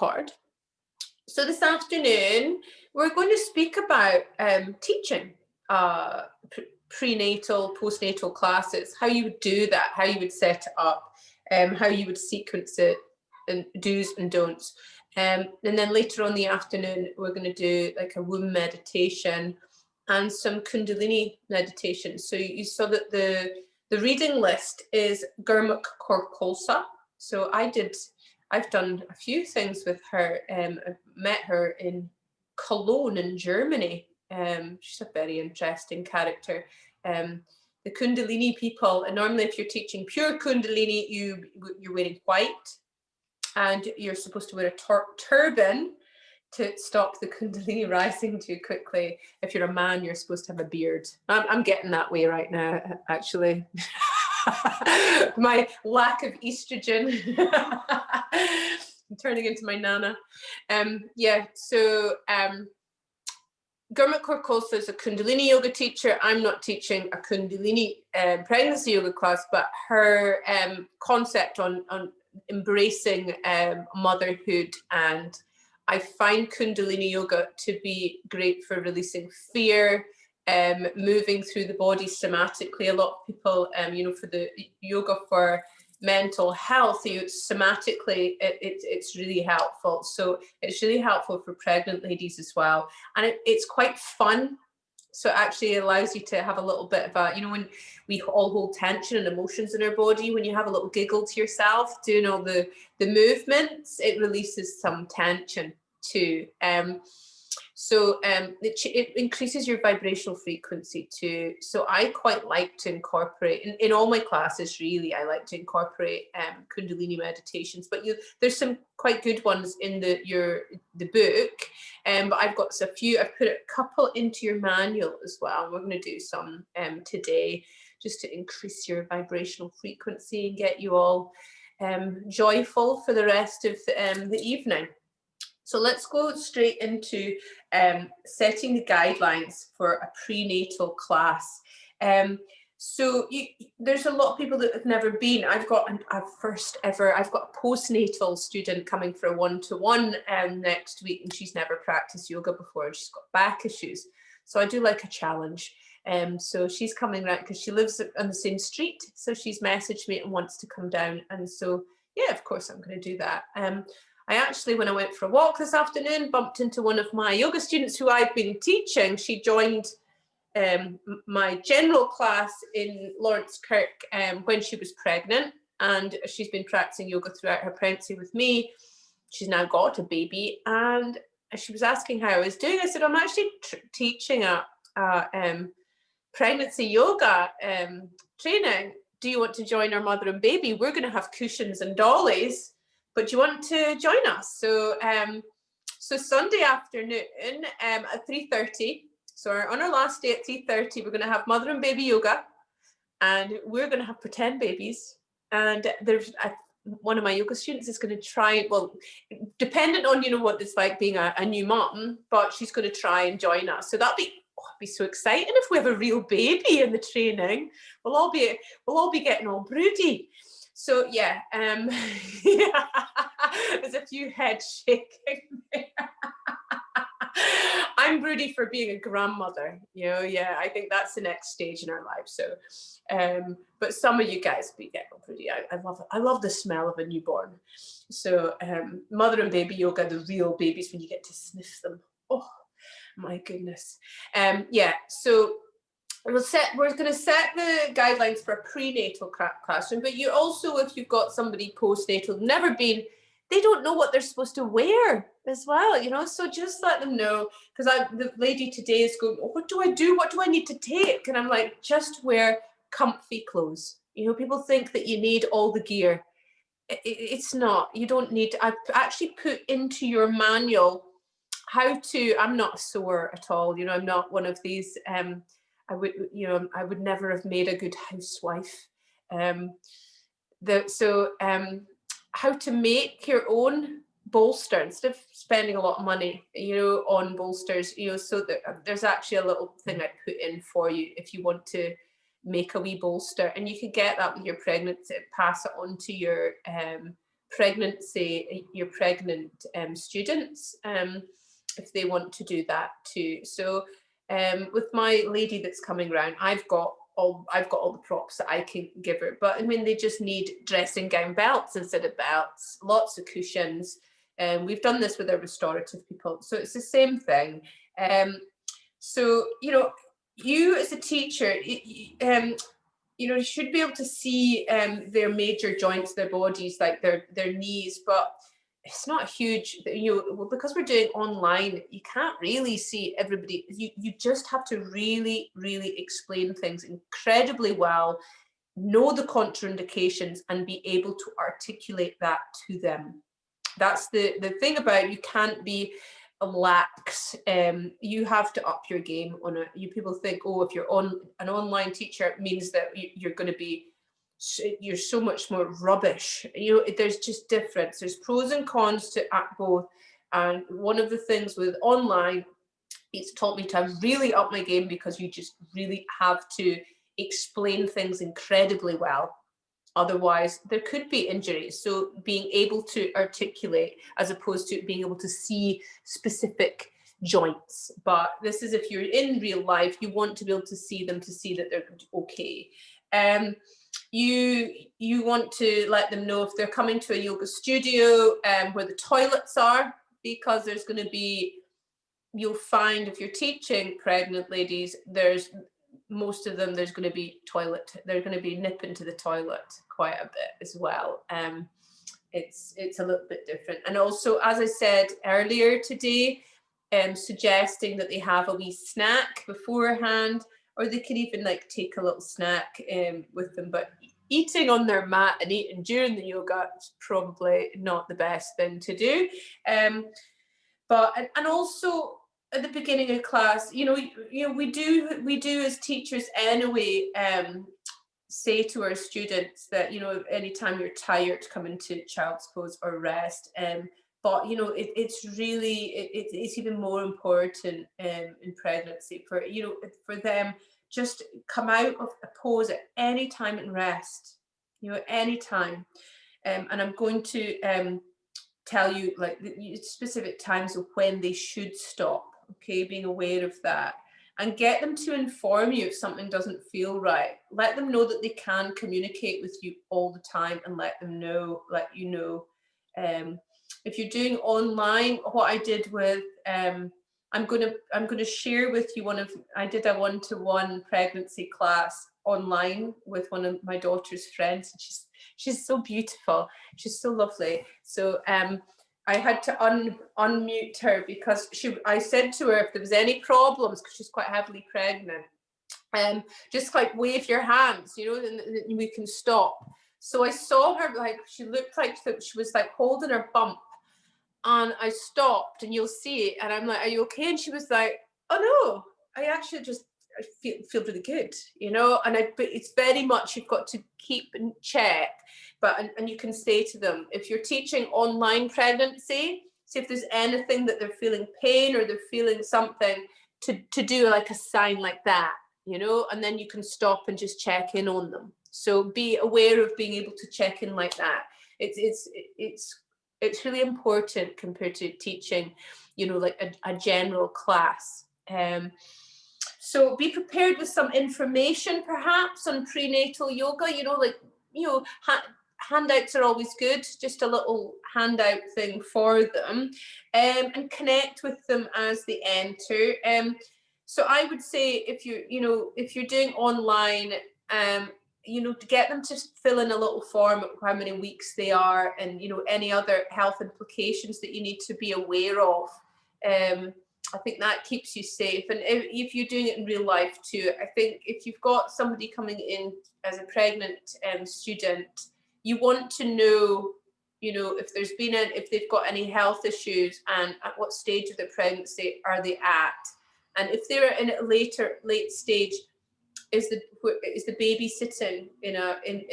record. So this afternoon, we're going to speak about teaching prenatal, postnatal classes, how you would do that, how you would set it up, how you would sequence it, and do's and don'ts. And then later on in the afternoon, we're going to do like a womb meditation and some Kundalini meditation. So you saw that the reading list is Gurmukh Kaur. So I've done a few things with her. I've met her in Cologne in Germany. She's a very interesting character. The Kundalini people, and normally if you're teaching pure Kundalini, you're wearing white, and you're supposed to wear a turban to stop the Kundalini rising too quickly. If you're a man, you're supposed to have a beard. I'm getting that way right now, actually. My lack of estrogen. I'm turning into my nana. Gurmukh Kaur is a Kundalini yoga teacher. I'm not teaching a Kundalini pregnancy yoga class, but her concept on embracing motherhood, and I find Kundalini yoga to be great for releasing fear, moving through the body somatically. A lot of people, for the yoga for mental health, somatically, it's really helpful. So it's really helpful for pregnant ladies as well. And it's quite fun. So it actually allows you to have a little bit of a, when we all hold tension and emotions in our body, when you have a little giggle to yourself, doing all the movements, it releases some tension too. It increases your vibrational frequency too. So I quite like to incorporate, in all my classes really, I like to incorporate Kundalini meditations, but there's some quite good ones in the book, but I've got a few. I've put a couple into your manual as well. We're going to do some today just to increase your vibrational frequency and get you all joyful for the rest of the evening. So let's go straight into setting the guidelines for a prenatal class. There's a lot of people that have never been. I've got a postnatal student coming for a one-to-one next week, and she's never practiced yoga before, and she's got back issues. So I do like a challenge. So she's coming around because she lives on the same street. So she's messaged me and wants to come down. And so, yeah, of course, I'm going to do that. I actually, when I went for a walk this afternoon, bumped into one of my yoga students who I've been teaching. She joined my general class in Lawrence Kirk when she was pregnant, and she's been practicing yoga throughout her pregnancy with me. She's now got a baby, and she was asking how I was doing. I said, I'm actually teaching a pregnancy yoga training. Do you want to join our mother and baby? We're going to have cushions and dollies, but do you want to join us? So Sunday afternoon at 3:30. So on our last day at 3:30, we're going to have mother and baby yoga, and we're going to have pretend babies. And there's one of my yoga students is going to try, well, dependent on what it's like being a new mom, but she's going to try and join us. So that'll be so exciting if we have a real baby in the training. We'll all be getting all broody. So yeah, there's a few heads shaking there. I'm broody for being a grandmother, yeah, I think that's the next stage in our life. So, but some of you guys be getting all broody. I love it. I love the smell of a newborn. So mother and baby yoga, the real babies, when you get to sniff them. Oh my goodness. So we're going to set the guidelines for a prenatal classroom, but you also, if you've got somebody postnatal, never been, they don't know what they're supposed to wear as well, so just let them know, because the lady today is going, what do I do? What do I need to take? And I'm like, just wear comfy clothes. People think that you need all the gear. It's not, you don't need I've actually put into your manual how to, I'm not a sewer at all, I'm not one of these, I would never have made a good housewife. How to make your own bolster instead of spending a lot of money, on bolsters, so there's actually a little thing I put in for you if you want to make a wee bolster, and you can get that with your pregnancy, pass it on to your your pregnant students, if they want to do that too. So with my lady that's coming round, I've got all the props that I can give her, but I mean, they just need dressing gown belts instead of belts, lots of cushions. We've done this with our restorative people, so it's the same thing. So, you know, you as a teacher, you know, you should be able to see their major joints, their bodies, like their knees, but it's not huge, you know, because we're doing online, you can't really see everybody. You just have to really, really explain things incredibly well, know the contraindications, and be able to articulate that to them. That's the thing about, you can't be lax. You have to up your game on it. You people think, oh, if you're on an online teacher, it means that you're going to be, you're so much more rubbish. You know, there's just difference. There's pros and cons to both. And one of the things with online, it's taught me to really up my game, because you just really have to explain things incredibly well. Otherwise, there could be injuries. So being able to articulate, as opposed to being able to see specific joints. But this is, if you're in real life, you want to be able to see them, to see that they're okay. You want to let them know if they're coming to a yoga studio where the toilets are, because there's going to be, you'll find if you're teaching pregnant ladies, most of them, there's going to be they're going to be nipping to the toilet quite a bit as well. It's a little bit different. And also, as I said earlier today, suggesting that they have a wee snack beforehand, or they could even like take a little snack with them. But eating on their mat and eating during the yoga is probably not the best thing to do. But also at the beginning of class, you know, we do as teachers anyway, say to our students that, you know, anytime you're tired, come into child's pose or rest. But you know, it's even more important in pregnancy for, you know, for them, just come out of a pose at any time and rest, you know, any time. And I'm going to tell you like the specific times of when they should stop. Okay, being aware of that, and get them to inform you if something doesn't feel right. Let them know that they can communicate with you all the time, and let you know. If you're doing online, what I did with I'm gonna share with you I did a one-to-one pregnancy class online with one of my daughter's friends, and she's so beautiful, she's so lovely. So I had to unmute her, because I said to her, if there was any problems, because she's quite heavily pregnant, just like wave your hands, you know, and we can stop. So I saw her, like, she looked like she was like holding her bump, and I stopped, and you'll see it, and I'm like, are you okay? And she was like, oh no, I actually just feel really good, you know. And but it's very much, you've got to keep in check. But and you can say to them, if you're teaching online pregnancy, see if there's anything that they're feeling pain, or they're feeling something, to do like a sign like that, you know, and then you can stop and just check in on them. So be aware of being able to check in like that. It's really important compared to teaching, you know, like a general class. So be prepared with some information perhaps on prenatal yoga, you know, like, you know, handouts are always good, just a little handout thing for them, and connect with them as they enter. So I would say, if you're doing online, you know, to get them to fill in a little form of how many weeks they are, and, you know, any other health implications that you need to be aware of. I think that keeps you safe. And if you're doing it in real life too, I think if you've got somebody coming in as a pregnant student, you want to know, you know, if they've got any health issues, and at what stage of their pregnancy are they at. And if they're in a late stage, is the baby sitting in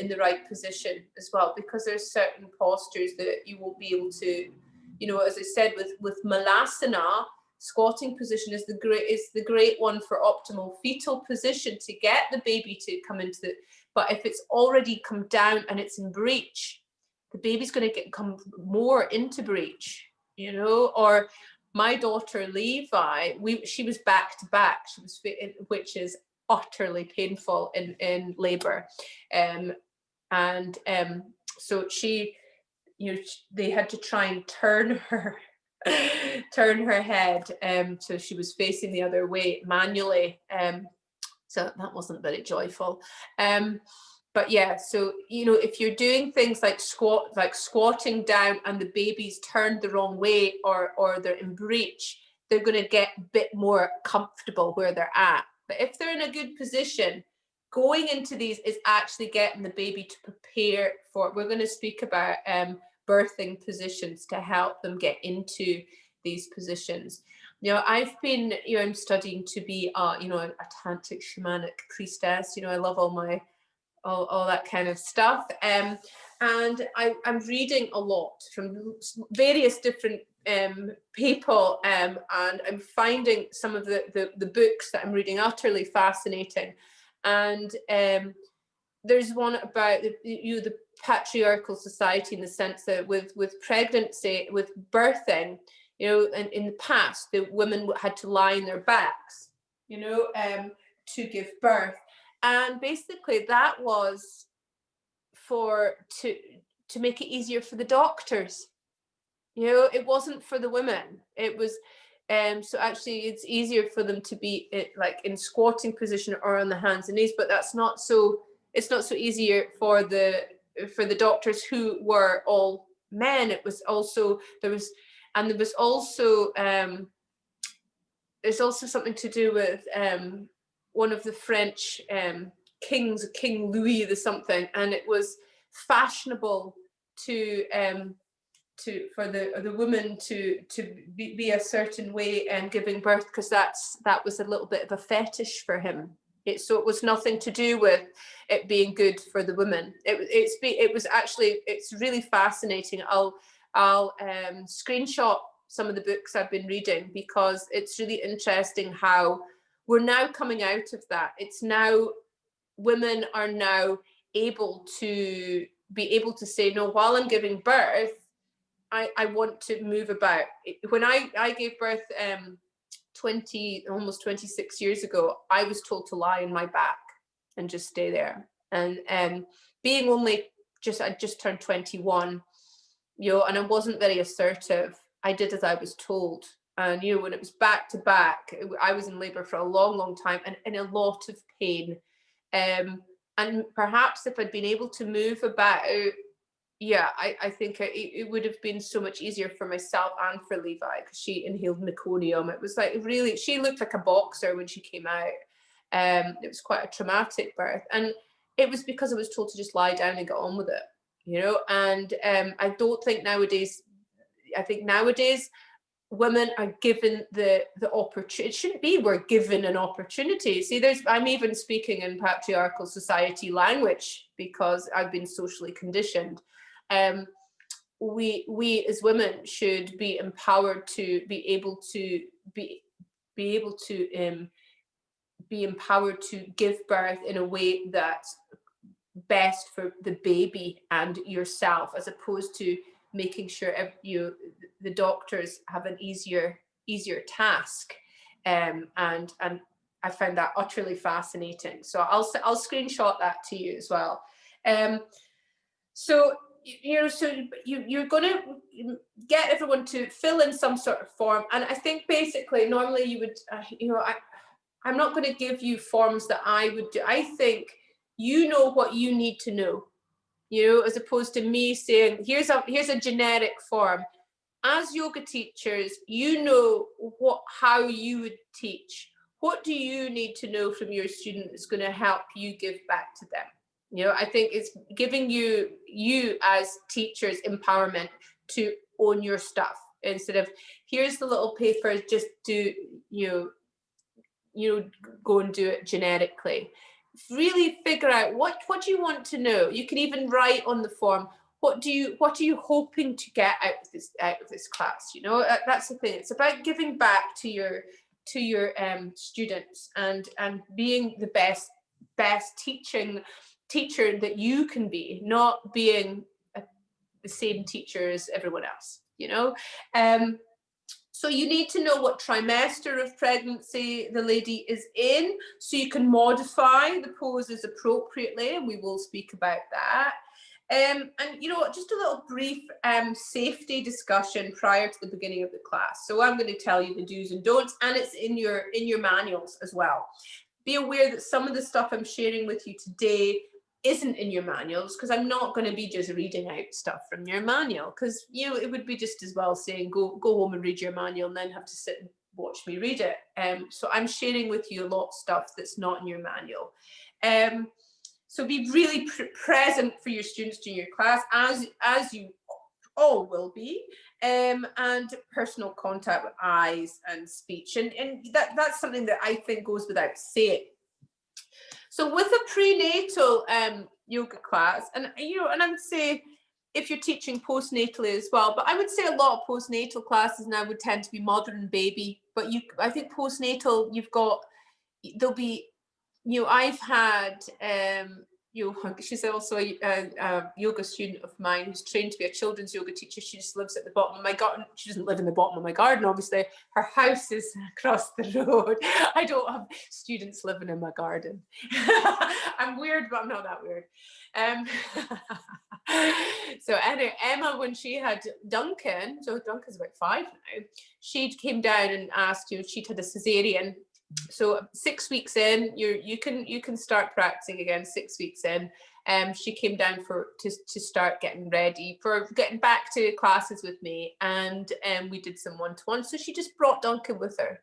the right position as well? Because there's certain postures that you won't be able to, you know, as I said, with malasana, squatting position is the great one for optimal fetal position to get the baby to come into the. But if it's already come down and it's in breach, the baby's going to come more into breech, you know. Or my daughter Levi, she was back to back, which is utterly painful in labor, so she, you know, they had to try and turn her head, so she was facing the other way manually, so that wasn't very joyful. But yeah, so, you know, if you're doing things like squatting down and the baby's turned the wrong way, or they're in breech, they're going to get a bit more comfortable where they're at. But if they're in a good position, going into these is actually getting the baby to prepare for, we're going to speak about birthing positions to help them get into these positions. You know, I've been, you know, I'm studying to be, you know, a tantric shamanic priestess. You know, I love all that kind of stuff. And I'm reading a lot from various different people, and I'm finding some of the books that I'm reading utterly fascinating. And there's one about the patriarchal society, in the sense that with pregnancy, with birthing, you know, in the past, the women had to lie on their backs, you know, to give birth. And basically that was to make it easier for the doctors. You know, it wasn't for the women. It was, so actually it's easier for them to be like in squatting position or on the hands and knees, but it's not so easier for the doctors who were all men. It was also, there's also something to do with one of the French kings, King Louis the something, and it was fashionable for the woman to be a certain way and giving birth, because that was a little bit of a fetish for him. So it was nothing to do with it being good for the woman. It's really fascinating. I'll screenshot some of the books I've been reading, because it's really interesting how we're now coming out of that. It's now, women are now able to say, no, while I'm giving birth, I want to move about. When I gave birth almost 26 years ago, I was told to lie on my back and just stay there. And being I just turned 21, you know, and I wasn't very assertive. I did as I was told. And, you know, when it was back to back, I was in labor for a long, long time and in a lot of pain. And perhaps if I'd been able to move about, yeah, I think it would have been so much easier for myself and for Levi, because she inhaled meconium. It was like, really, she looked like a boxer when she came out. It was quite a traumatic birth. And it was because I was told to just lie down and get on with it, you know. And I don't think nowadays, women are given the opportunity. It shouldn't be we're given an opportunity. See, I'm even speaking in patriarchal society language, because I've been socially conditioned. We as women should be empowered to be able to be empowered to give birth in a way that's best for the baby and yourself, as opposed to making sure the doctors have an easier task. And I found that utterly fascinating. So I'll screenshot that to you as well. So you're going to get everyone to fill in some sort of form, and I think basically normally you would, I'm not going to give you forms that I would do. I think you know what you need to know, you know, as opposed to me saying, here's a generic form. As yoga teachers, you know how you would teach. What do you need to know from your student that's going to help you give back to them? You know, I think it's giving you as teachers empowerment to own your stuff, instead of here's the little paper, just do go and do it generically. Really figure out what do you want to know. You can even write on the form, what are you hoping to get out of this class? You know, that's the thing. It's about giving back to your students and being the best teacher that you can be, not being the same teacher as everyone else, you know. So you need to know what trimester of pregnancy the lady is in, so you can modify the poses appropriately, and we will speak about that. And you know, just a little brief safety discussion prior to the beginning of the class. So I'm going to tell you the do's and don'ts, and it's in your manuals as well. Be aware that some of the stuff I'm sharing with you today isn't in your manuals, because I'm not going to be just reading out stuff from your manual, because you know, it would be just as well saying go home and read your manual and then have to sit and watch me read it. So I'm sharing with you a lot of stuff that's not in your manual. So be really present for your students during your class, as you all will be, and personal contact with eyes and speech, and that's something that I think goes without saying. So with a prenatal yoga class, and you know, and I would say if you're teaching postnatally as well, but I would say a lot of postnatal classes now would tend to be mother and baby. But I think postnatal, there'll be, you know, I've had you know, she's also a yoga student of mine who's trained to be a children's yoga teacher. She just lives at the bottom of my garden. She doesn't live in the bottom of my garden, obviously. Her house is across the road. I don't have students living in my garden. I'm weird, but I'm not that weird. So anyway, Emma, when she had Duncan, so Duncan's about 5 now, she came down and asked, you know, she'd had a cesarean. So 6 weeks in, you can start practicing again. 6 weeks in, she came down to start getting ready for getting back to classes with me, and we did some one-to-one. So she just brought Duncan with her,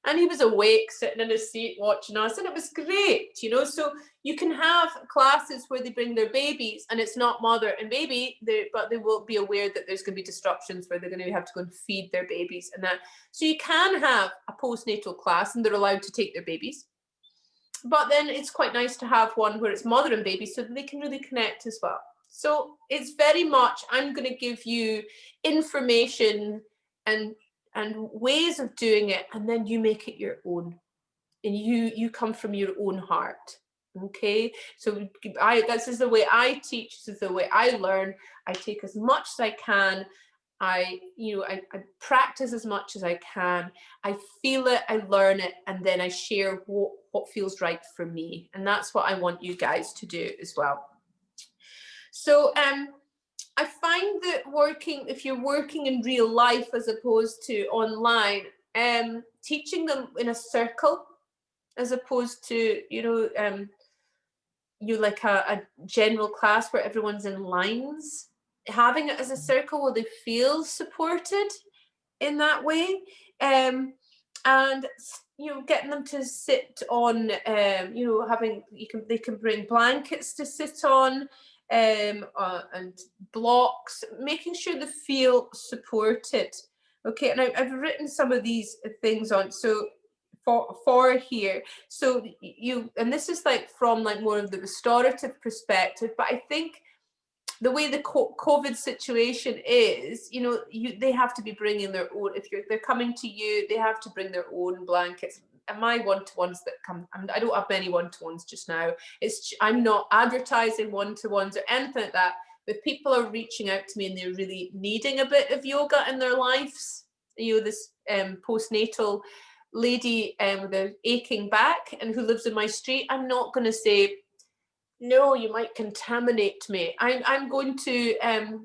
and he was awake, sitting in his seat watching us, and it was great, you know. So you can have classes where they bring their babies, and it's not mother and baby, but they will be aware that there's going to be disruptions where they're going to have to go and feed their babies and that. So you can have a postnatal class, and they're allowed to take their babies. But then it's quite nice to have one where it's mother and baby, so that they can really connect as well. So it's very much, I'm going to give you information and ways of doing it, and then you make it your own, and you come from your own heart. Okay, so this is the way I teach, this is the way I learn. I take as much as I can. I practice as much as I can. I feel it, I learn it, and then I share what feels right for me. And that's what I want you guys to do as well. So I find that if you're working in real life as opposed to online, teaching them in a circle as opposed to, like a general class where everyone's in lines, having it as a circle where they feel supported in that way, and getting them to sit on, they can bring blankets to sit on, and blocks, making sure they feel supported. Okay, and I've written some of these things on, so for here. So and this is like from like more of the restorative perspective, but I think the way the COVID situation is, they have to be bringing their own. If they're coming to you, they have to bring their own blankets. And my one-to-ones that come, I don't have many one-to-ones just now. I'm not advertising one-to-ones or anything like that. But if people are reaching out to me and they're really needing a bit of yoga in their lives, this postnatal lady with an aching back and who lives in my street, I'm not going to say, no, you might contaminate me. I'm going to, and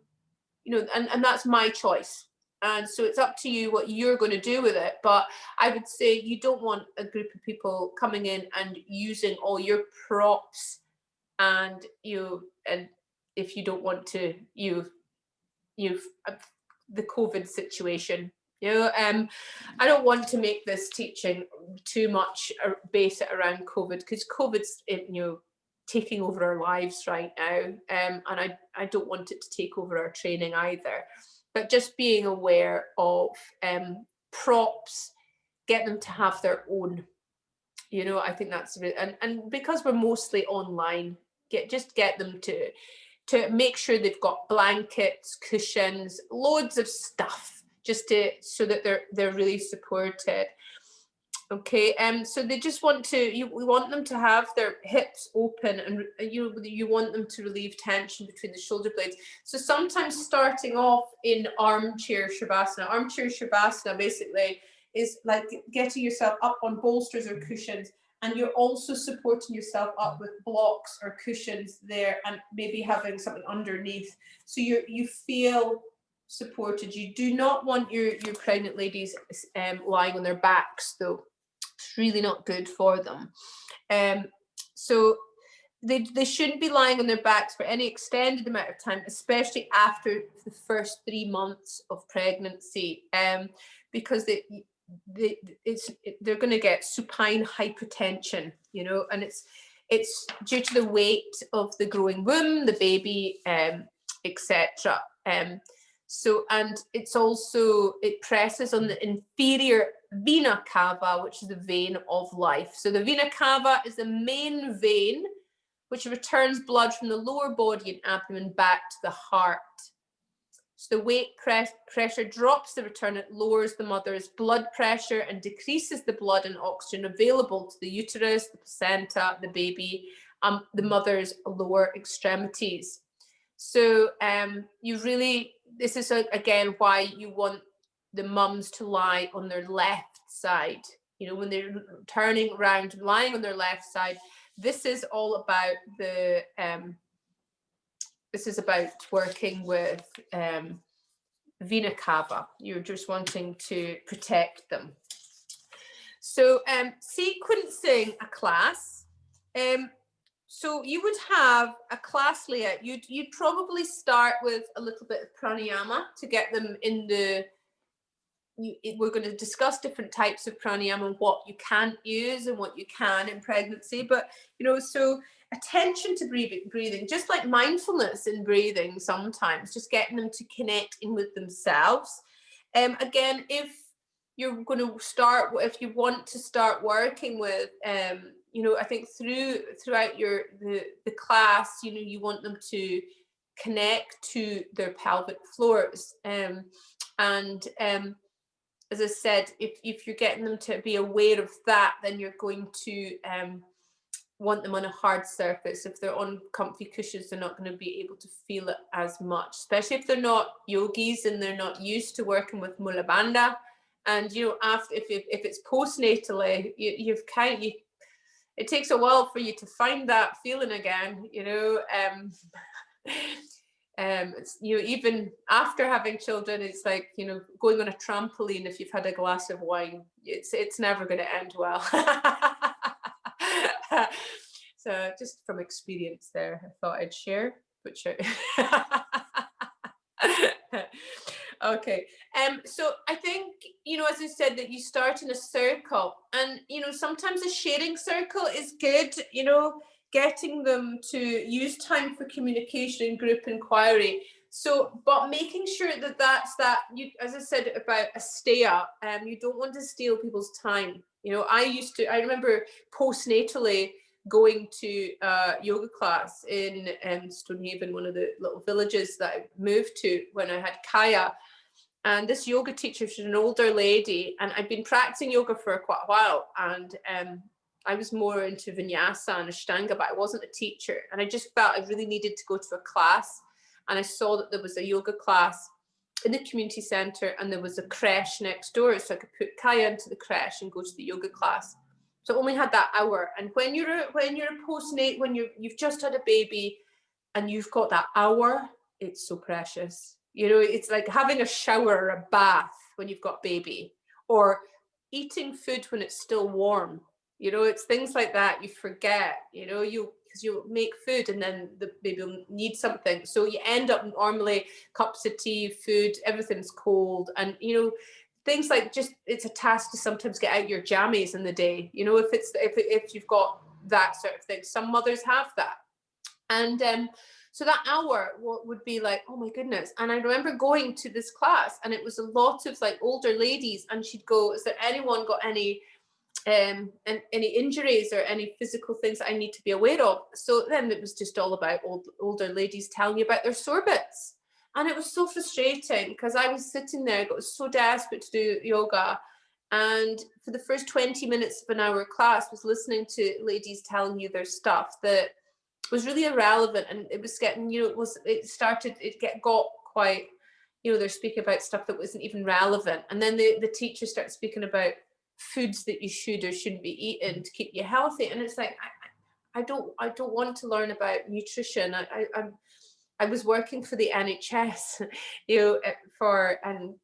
that's my choice. And so it's up to you what you're going to do with it. But I would say you don't want a group of people coming in and using all your props, and if you don't want to, the COVID situation. I don't want to make this teaching too much base it around COVID, because COVID's taking over our lives right now, and I don't want it to take over our training either. But just being aware of props, get them to have their own. I think that's really, and because we're mostly online, get them to make sure they've got blankets, cushions, loads of stuff, so that they're really supported. Okay, so they just want to, we want them to have their hips open, and you want them to relieve tension between the shoulder blades. So sometimes starting off in armchair shavasana. Armchair shavasana basically is like getting yourself up on bolsters or cushions, and you're also supporting yourself up with blocks or cushions there, and maybe having something underneath. So you feel supported. You do not want your pregnant ladies lying on their backs though. It's really not good for them. So they shouldn't be lying on their backs for any extended amount of time, especially after the first 3 months of pregnancy, because they're going to get supine hypotension, you know, and it's due to the weight of the growing womb, the baby, etc. So, and it's also, it presses on the inferior vena cava, which is the vein of life. So the vena cava is the main vein which returns blood from the lower body and abdomen back to the heart. So the weight pressure drops the return, it lowers the mother's blood pressure and decreases the blood and oxygen available to the uterus, the placenta, the baby, the mother's lower extremities. So you really, this is again why you want the mums to lie on their left side. You know, when they're turning around, lying on their left side. This is all about the, this is about working with vena cava. You're just wanting to protect them. So sequencing a class. So you would have a class layout. You'd probably start with a little bit of pranayama to get them in the, we're going to discuss different types of pranayama and what you can't use and what you can in pregnancy. But, you know, so attention to breathing, just like mindfulness in breathing sometimes, just getting them to connect in with themselves. Again, if you're going to start, if you want to start working with, you know, I think throughout the class, you know, you want them to connect to their pelvic floors. As I said, if you're getting them to be aware of that, then you're going to want them on a hard surface. If they're on comfy cushions, they're not going to be able to feel it as much, especially if they're not yogis and they're not used to working with Mula Bandha. And, you know, after if it's postnatally, it takes a while for you to find that feeling again, you know. It's, you know, even after having children, it's like, you know, going on a trampoline if you've had a glass of wine, it's never going to end well. So just from experience there, I thought I'd share, which okay. So I think, you know, as I said, that you start in a circle, and, you know, sometimes a sharing circle is good, you know, getting them to use time for communication and group inquiry. So, but making sure that you, as I said about a stay up, you don't want to steal people's time. You know, I remember postnatally going to a yoga class in Stonehaven, one of the little villages that I moved to when I had Kaya. And this yoga teacher, she's an older lady, and I'd been practicing yoga for quite a while. And I was more into vinyasa and ashtanga, but I wasn't a teacher. And I just felt I really needed to go to a class. And I saw that there was a yoga class in the community centre, and there was a creche next door, so I could put Kaya into the creche and go to the yoga class. So I only had that hour. And when you're a postnate, when you've just had a baby and you've got that hour, it's so precious. You know, it's like having a shower or a bath when you've got baby, or eating food when it's still warm. You know, it's things like that you forget, you know, because you make food and then the baby will need something. So you end up normally cups of tea, food, everything's cold. And, you know, things like, just, it's a task to sometimes get out your jammies in the day. You know, if you've got that sort of thing, some mothers have that. And so that hour would be like, oh my goodness. And I remember going to this class, and it was a lot of like older ladies, and she'd go, is there anyone got any injuries or any physical things that I need to be aware of? So then it was just all about older ladies telling me about their sore bits. And it was so frustrating, because I was sitting there, I got so desperate to do yoga, And for the first 20 minutes of an hour class was listening to ladies telling you their stuff that was really irrelevant, and it was getting, you know, got quite, you know, they're speaking about stuff that wasn't even relevant. And then the teacher starts speaking about foods that you should or shouldn't be eating to keep you healthy. And it's like, I don't want to learn about nutrition. I was working for the NHS, you know, for an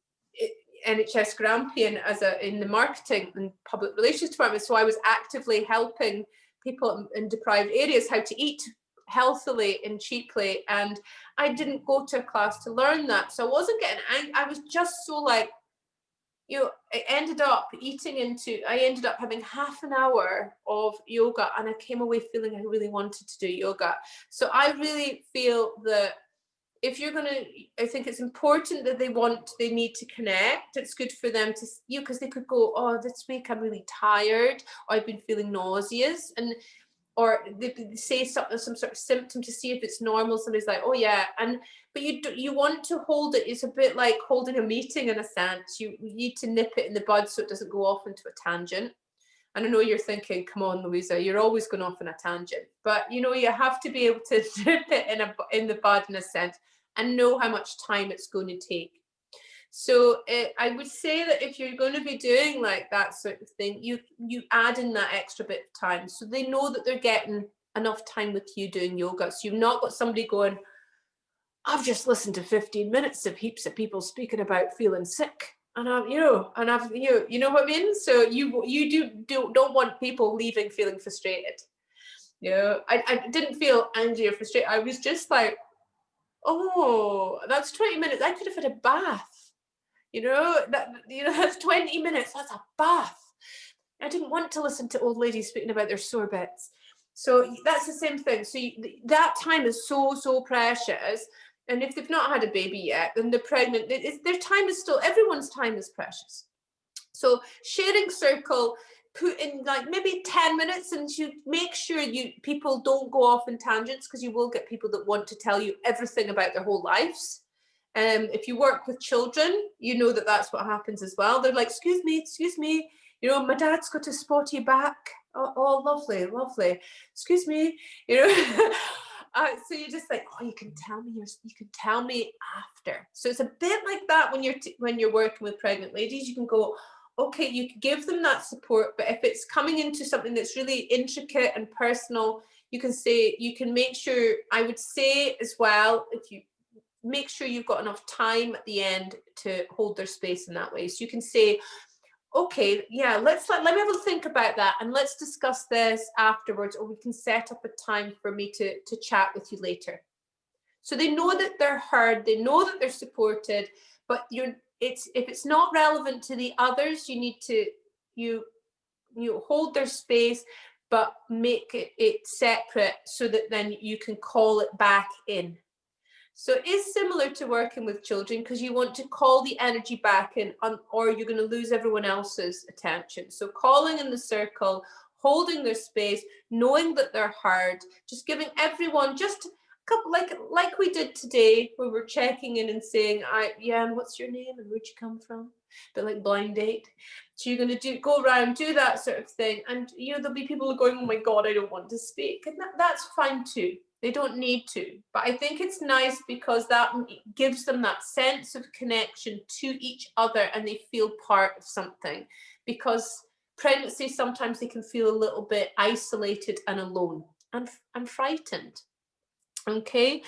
NHS Grampian in the marketing and public relations department. So I was actively helping people in deprived areas how to eat healthily and cheaply. And I didn't go to a class to learn that. So I wasn't getting, I was just so like, you know, I ended up having half an hour of yoga, and I came away feeling I really wanted to do yoga. So I really feel that if you're gonna, I think it's important that they need to connect. It's good for them to, you know, because they could go, oh, this week I'm really tired, or I've been feeling nauseous, and or they say something, some sort of symptom to see if it's normal. Somebody's like, oh yeah, but you want to hold it. It's a bit like holding a meeting in a sense. You need to nip it in the bud so it doesn't go off into a tangent. And I know you're thinking, come on, Louisa, you're always going off on a tangent. But you know, you have to be able to nip it in the bud in a sense, and know how much time it's going to take. So I would say that if you're going to be doing like that sort of thing, you add in that extra bit of time, so they know that they're getting enough time with you doing yoga. So you've not got somebody going, I've just listened to 15 minutes of heaps of people speaking about feeling sick, and I've you know what I mean. So you don't want people leaving feeling frustrated. You know, I didn't feel angry or frustrated. I was just like, oh, that's 20 minutes. I could have had a bath. That's 20 minutes. That's a bath. I didn't want to listen to old ladies speaking about their sore bits. So that's the same thing. So that time is so precious. And if they've not had a baby yet, then they're pregnant, their time is still, everyone's time is precious. So sharing circle, put in like maybe 10 minutes, and you make sure people don't go off in tangents, because you will get people that want to tell you everything about their whole lives. If you work with children, you know that that's what happens as well. They're like, excuse me, you know, my dad's got a spotty back. Oh, lovely. Excuse me, you know. So you're just like, oh, you can tell me after. So it's a bit like that when you're working with pregnant ladies. You can go, okay, you can give them that support, but if it's coming into something that's really intricate and personal, you can make sure, I would say as well, if you make sure you've got enough time at the end to hold their space in that way. So you can say, okay, yeah, let me have a think about that, and let's discuss this afterwards, or we can set up a time for me to chat with you later. So they know that they're heard, they know that they're supported, but if it's not relevant to the others, you need to you hold their space, but make it separate so that then you can call it back in. So it is similar to working with children, because you want to call the energy back in, or you're going to lose everyone else's attention. So calling in the circle, holding their space, knowing that they're heard, just giving everyone just a couple, like we did today, where we're checking in and saying, and what's your name and where'd you come from? But like blind date. So you're going to go around, do that sort of thing. And, you know, there'll be people going, oh my God, I don't want to speak. And that's fine too. They don't need to, but I think it's nice because that gives them that sense of connection to each other, and they feel part of something. Because pregnancy, sometimes they can feel a little bit isolated and alone and frightened. Okay,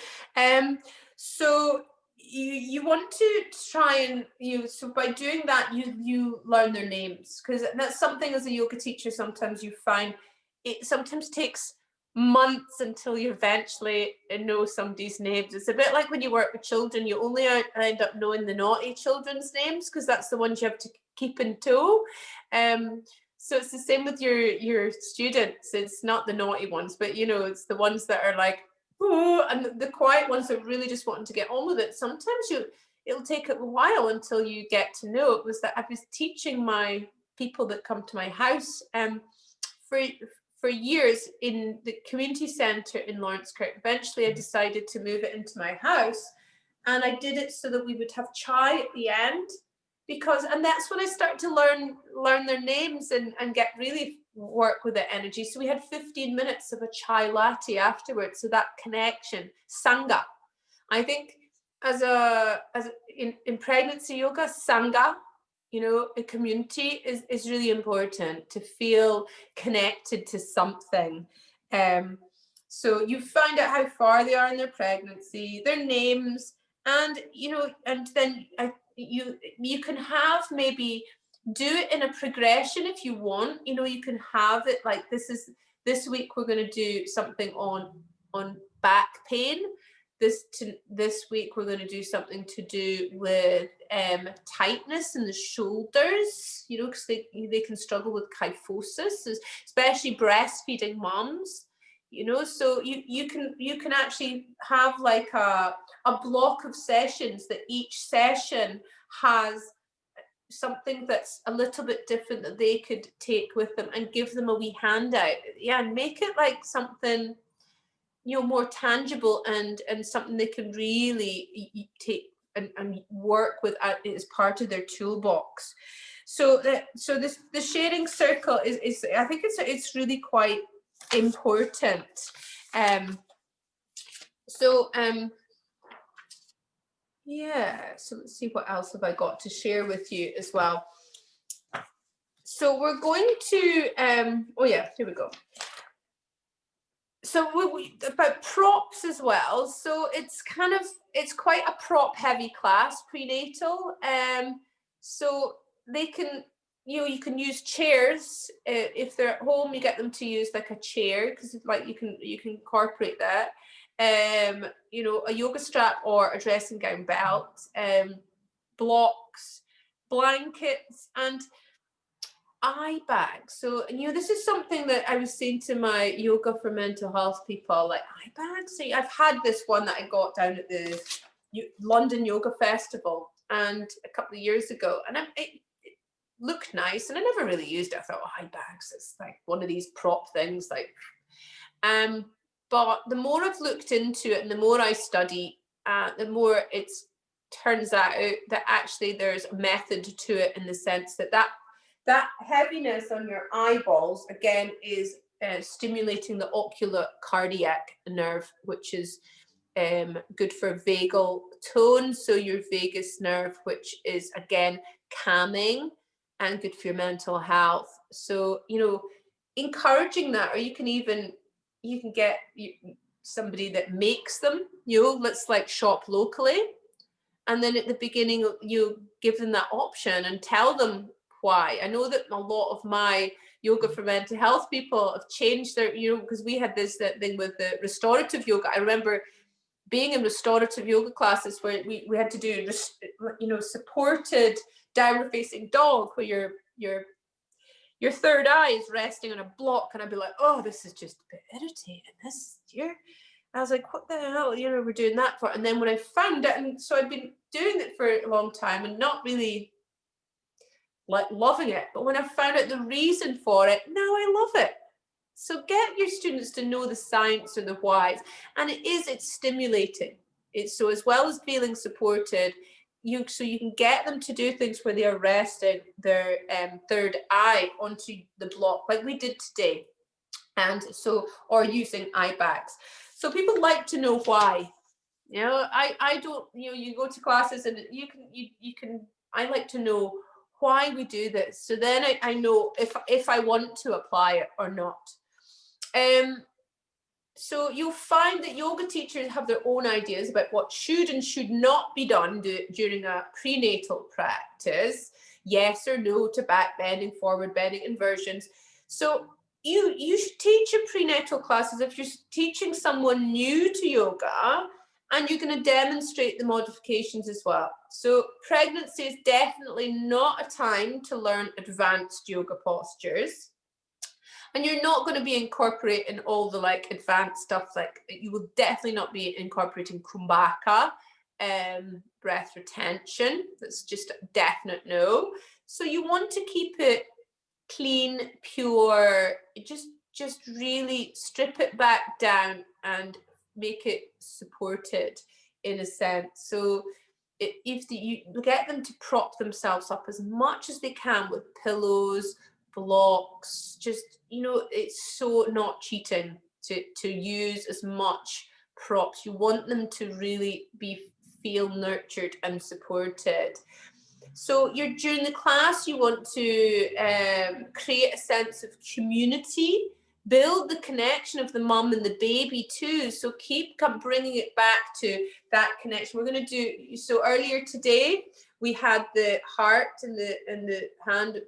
so you want to try and so by doing that you learn their names, because that's something as a yoga teacher sometimes you find it sometimes takes months until you eventually know somebody's names. It's a bit like when you work with children, you only end up knowing the naughty children's names, because that's the ones you have to keep in tow. So it's the same with your students. It's not the naughty ones, but you know, it's the ones that are like, oh, and the quiet ones that really just wanting to get on with it. Sometimes it'll take a while until you get to know. It was that I was teaching my people that come to my house for years in the community centre in Lawrence Kirk. Eventually I decided to move it into my house, and I did it so that we would have chai at the end, because, and that's when I start to learn their names and get really work with the energy. So we had 15 minutes of a chai latte afterwards. So that connection, sangha. I think in pregnancy yoga, sangha, a community is really important, to feel connected to something. So you find out how far they are in their pregnancy, their names, and and then you can have, maybe do it in a progression if you want. You can have it like, this week we're going to do something on back pain. This week we're going to do something to do with tightness in the shoulders, because they can struggle with kyphosis, especially breastfeeding moms. So you can actually have like a block of sessions, that each session has something that's a little bit different that they could take with them, and give them a wee handout. And make it like something more tangible, and something they can really take and work with as part of their toolbox. So the sharing circle is I think it's really quite important. So let's see, what else have I got to share with you as well. So we're going to here we go. So about props as well. So it's quite a prop heavy class, prenatal. So they can, you can use chairs. If they're at home, you get them to use like a chair, because like you can incorporate that. A yoga strap or a dressing gown belt, blocks, blankets, and eye bags. So this is something that I was saying to my yoga for mental health people, like eye bags. See, I've had this one that I got down at the London Yoga Festival and a couple of years ago, and it looked nice, and I never really used it. I thought, eye bags, it's like one of these prop things, like but the more I've looked into it and the more I study, the more it turns out that actually there's a method to it, in the sense that heaviness on your eyeballs, again, is stimulating the ocular cardiac nerve, which is good for vagal tone. So your vagus nerve, which is, again, calming and good for your mental health. So, encouraging that, or you can get somebody that makes them, let's like shop locally. And then at the beginning, you give them that option and tell them why. I know that a lot of my yoga for mental health people have changed their, because we had this thing with the restorative yoga. I remember being in restorative yoga classes where we had to do, supported downward facing dog, where your third eye is resting on a block, and I'd be like, oh, this is just a bit irritating this year. I was like, what the hell, we're doing that for? And then when I found it, and so I'd been doing it for a long time and not really like loving it, but when I found out the reason for it, now I love it. So get your students to know the science or the whys, and it's stimulating. So as well as feeling supported, so you can get them to do things where they are resting their third eye onto the block, like we did today, and so, or using eye bags. So people like to know why. I don't. You go to classes and you can. I like to know why we do this, so then I know if I want to apply it or not. So you'll find that yoga teachers have their own ideas about what should and should not be done during a prenatal practice. Yes or no to back bending, forward bending, inversions. So you should teach your prenatal classes if you're teaching someone new to yoga, and you're going to demonstrate the modifications as well. So pregnancy is definitely not a time to learn advanced yoga postures. And you're not going to be incorporating all the like advanced stuff. Like you will definitely not be incorporating Kumbhaka, breath retention. That's just a definite no. So you want to keep it clean, pure, just really strip it back down and make it supported in a sense. So if you get them to prop themselves up as much as they can with pillows, blocks, just, you know, it's so not cheating to use as much props. You want them to really feel nurtured and supported. So you're during the class, you want to create a sense of community, build the connection of the mum and the baby too. So keep bringing it back to that connection. We're going to do, so earlier today we had the heart and the hand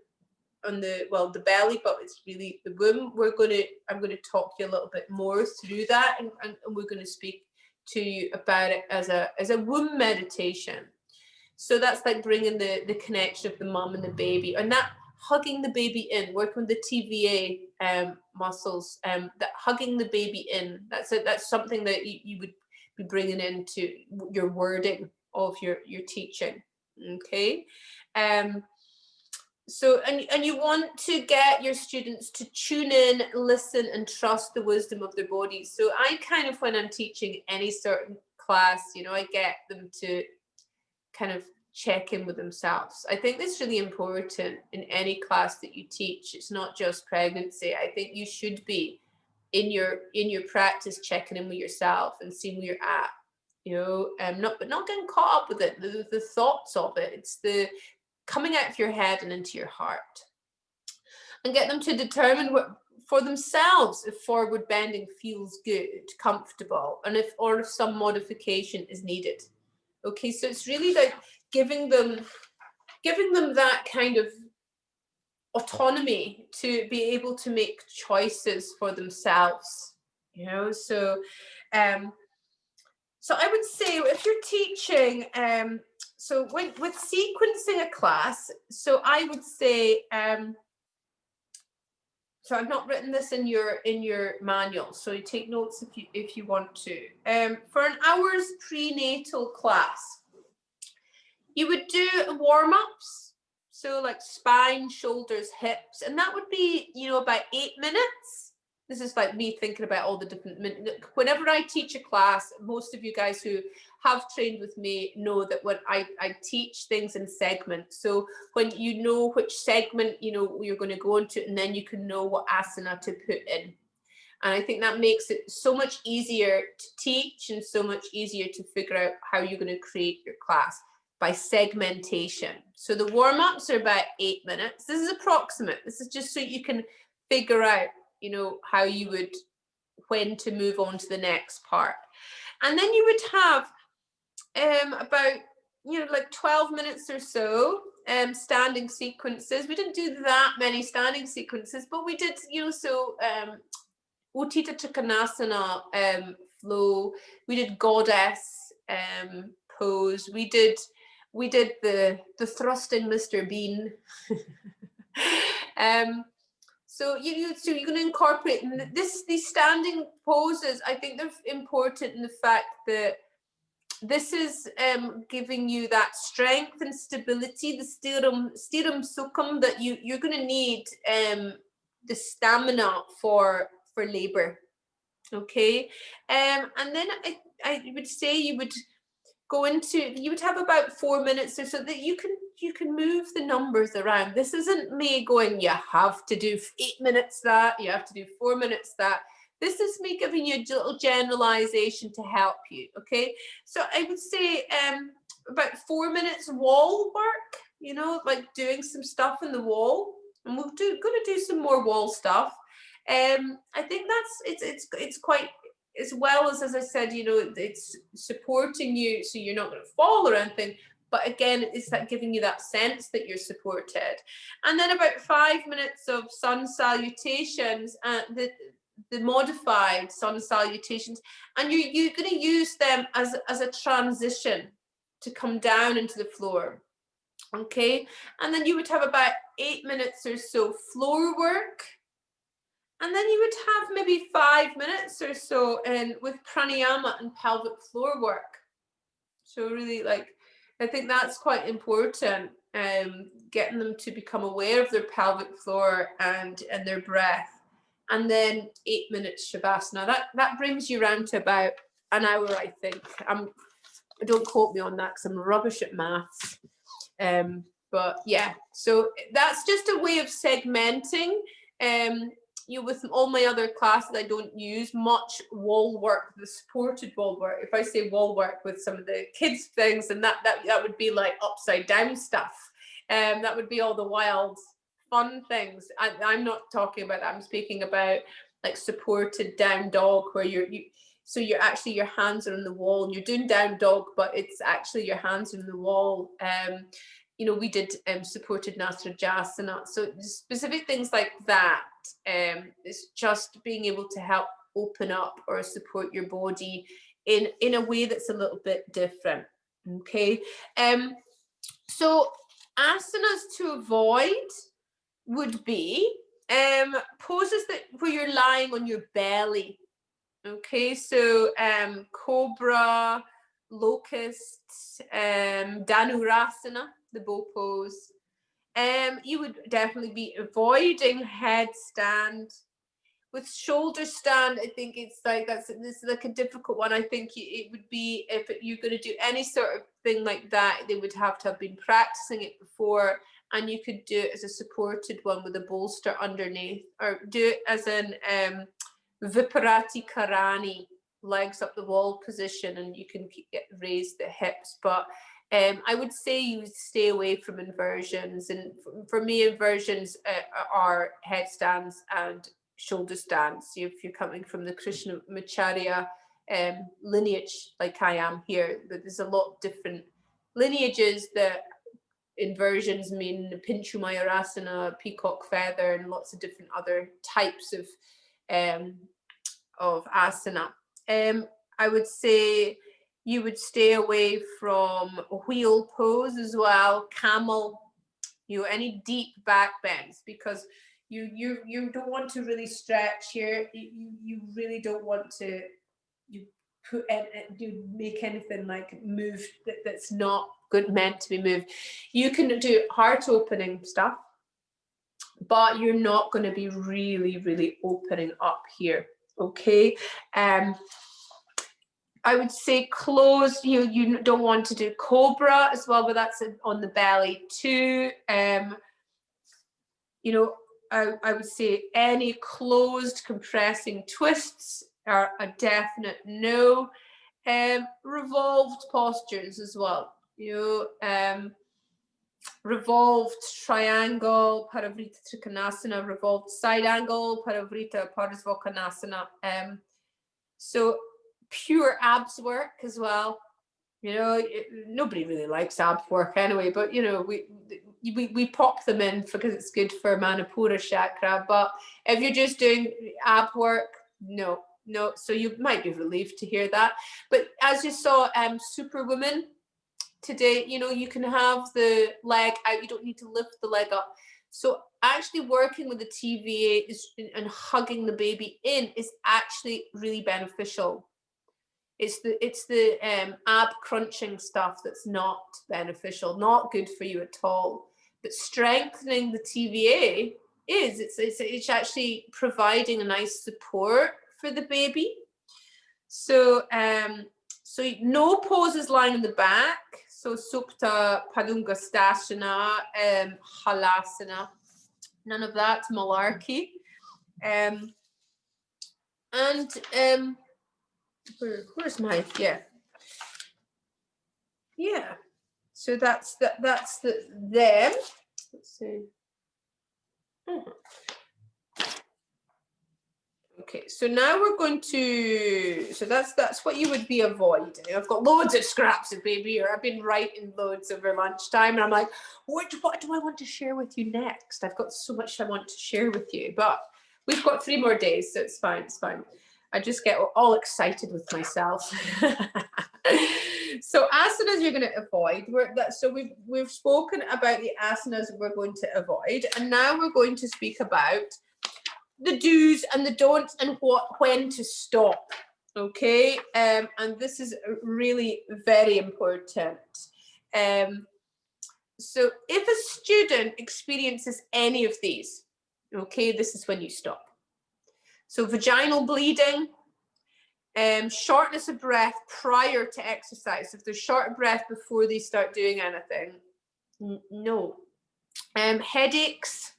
on the, well, the belly, but it's really the womb. I'm going to talk to you a little bit more through that, and we're going to speak to you about it as a womb meditation. So that's like bringing the connection of the mum and the baby, and that hugging the baby in, working with the TVA muscles, that hugging the baby in. That's something that you would be bringing into your wording of your teaching. Okay. So, and you want to get your students to tune in, listen, and trust the wisdom of their bodies. So I kind of, when I'm teaching any certain class, you know, I get them to kind of check in with themselves. I think that's really important in any class that you teach. It's not just pregnancy. I think you should be in your practice checking in with yourself and seeing where you're at, you know, not getting caught up with it, the thoughts of it. It's the coming out of your head and into your heart, and get them to determine what for themselves if forward bending feels good, comfortable, and if some modification is needed. Okay, so it's really like giving them that kind of autonomy to be able to make choices for themselves, you know. So so I would say if you're teaching, so with sequencing a class, so I would say, so I've not written this in your manual, so you take notes if you want to. For an hour's prenatal class, you would do warm-ups, so like spine, shoulders, hips, and that would be, you know, about 8 minutes. This is like me thinking about all the different, whenever I teach a class, most of you guys who have trained with me know that when I teach things in segments. So when you know which segment, you know, you're going to go into, and then you can know what asana to put in. And I think that makes it so much easier to teach and so much easier to figure out how you're going to create your class by segmentation. So the warm-ups are about 8 minutes. This is approximate. This is just so you can figure out, you know, how you would, when to move on to the next part. And then you would have about, you know, like 12 minutes or so standing sequences. We didn't do that many standing sequences, but we did, you know, so Utthita Trikonasana flow. We did goddess pose. We did the thrusting Mr. Bean. So you're going to incorporate these standing poses. I think they're important in the fact that this is giving you that strength and stability, the stiram sukham that you're going to need, the stamina for labor. Okay, and then I would say you would have about 4 minutes or so that you can move the numbers around. This isn't me going, you have to do 8 minutes that, you have to do 4 minutes that. This is me giving you a little generalization to help you. Okay, so I would say about 4 minutes wall work, you know, like doing some stuff in the wall, and we're going to do some more wall stuff. I think it's quite, as well as I said, you know, it's supporting you so you're not going to fall or anything, but again, it's like giving you that sense that you're supported. And then about 5 minutes of sun salutations, the modified sun salutations, and you're going to use them as a transition to come down into the floor. Okay, and then you would have about 8 minutes or so floor work. And then you would have maybe 5 minutes or so with pranayama and pelvic floor work. So really, like, I think that's quite important, getting them to become aware of their pelvic floor and their breath. And then 8 minutes shavasana. That brings you around to about an hour, I think. Don't quote me on that because I'm rubbish at maths. But yeah, so that's just a way of segmenting. With all my other classes, I don't use much wall work, the supported wall work. If I say wall work with some of the kids things, and that would be like upside down stuff. That would be all the wild fun things. I'm not talking about that. I'm speaking about like supported down dog, where so you're actually, your hands are on the wall and you're doing down dog, but it's actually your hands on the wall. We did supported Nastrajasana. So specific things like that. It's just being able to help open up or support your body in a way that's a little bit different. Okay. So asanas to avoid would be poses where you're lying on your belly. Okay, so cobra, locust, dhanurasana, the bow pose. You would definitely be avoiding headstand. With shoulder stand, I think it's like this is like a difficult one. I think it would be, if you're going to do any sort of thing like that, they would have to have been practicing it before, and you could do it as a supported one with a bolster underneath, or do it as an Viparati Karani, legs up the wall position, and you can raise the hips. But I would say you would stay away from inversions. And for me, inversions are headstands and shoulder stands. If you're coming from the Krishnamacharya lineage, like I am here, but there's a lot of different lineages that inversions mean Pinchu Mayurasana, peacock feather, and lots of different other types of asana. I would say you would stay away from wheel pose as well, camel, any deep back bends, because you don't want to really stretch here. You really don't want to make anything like move that's not meant to be moved. You can do heart opening stuff, but you're not going to be really, really opening up here. Okay. I would say closed, you don't want to do cobra as well, but that's on the belly too. I would say any closed compressing twists are a definite no. Revolved postures as well. Revolved triangle, Parivrita Trikonasana, revolved side angle, Parivrita Parsvakonasana. So pure abs work as well. Nobody really likes ab work anyway, but we pop them in because it's good for Manipura chakra. But if you're just doing ab work, no. So you might be relieved to hear that. But as you saw, Superwoman today, you can have the leg out. You don't need to lift the leg up. So actually working with the TVA and hugging the baby in is actually really beneficial. It's the ab crunching stuff that's not beneficial, not good for you at all. But strengthening the TVA it's actually providing a nice support for the baby. So no poses lying in the back. So Supta Padungasthasana, Halasana, none of that malarkey. Where's my so that's them. Let's see. Okay, so now we're going to, so that's what you would be avoiding. I've got loads of scraps of baby here. I've been writing loads over lunchtime, and I'm like, what do I want to share with you next? I've got so much I want to share with you, but we've got 3 more days, so it's fine. I just get all excited with myself. So asanas you're going to avoid. So we've spoken about the asanas we're going to avoid, and now we're going to speak about the do's and the don'ts and when to stop. Okay, and this is really very important. So if a student experiences any of these, okay, this is when you stop. So vaginal bleeding, Shortness of breath prior to exercise. If they're short of breath before they start doing anything, no. Headaches,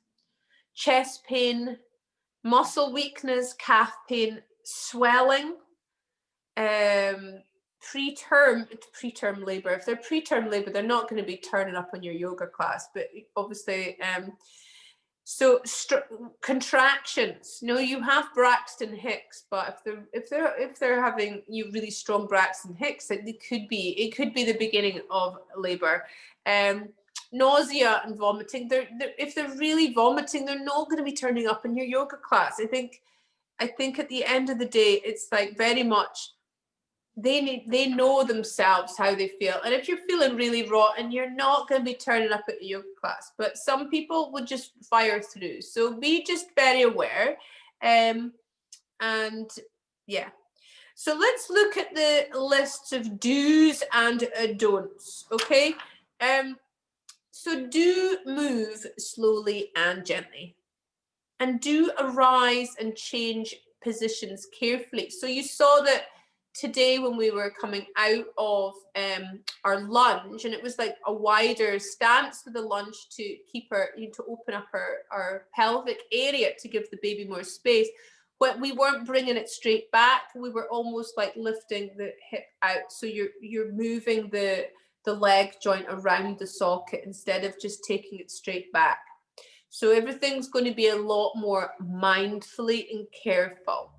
chest pain, muscle weakness, calf pain, swelling, preterm labor. If they're preterm labor, they're not going to be turning up on your yoga class, but obviously, so contractions. No, you have Braxton Hicks, but if they're having really strong Braxton Hicks, it could be the beginning of labor. Nausea and vomiting. If they're really vomiting, they're not going to be turning up in your yoga class. I think at the end of the day, it's like very much they know themselves how they feel, and if you're feeling really rotten, you're not going to be turning up at the yoga class. But some people would just fire through, so be just very aware. And yeah, so let's look at the lists of do's and don'ts. Okay, so do move slowly and gently, and do arise and change positions carefully. So you saw that today when we were coming out of our lunge, and it was like a wider stance with the lunge to keep her, to open up our pelvic area to give the baby more space. But we weren't bringing it straight back. We were almost like lifting the hip out. So you're moving the leg joint around the socket instead of just taking it straight back. So everything's going to be a lot more mindfully and careful.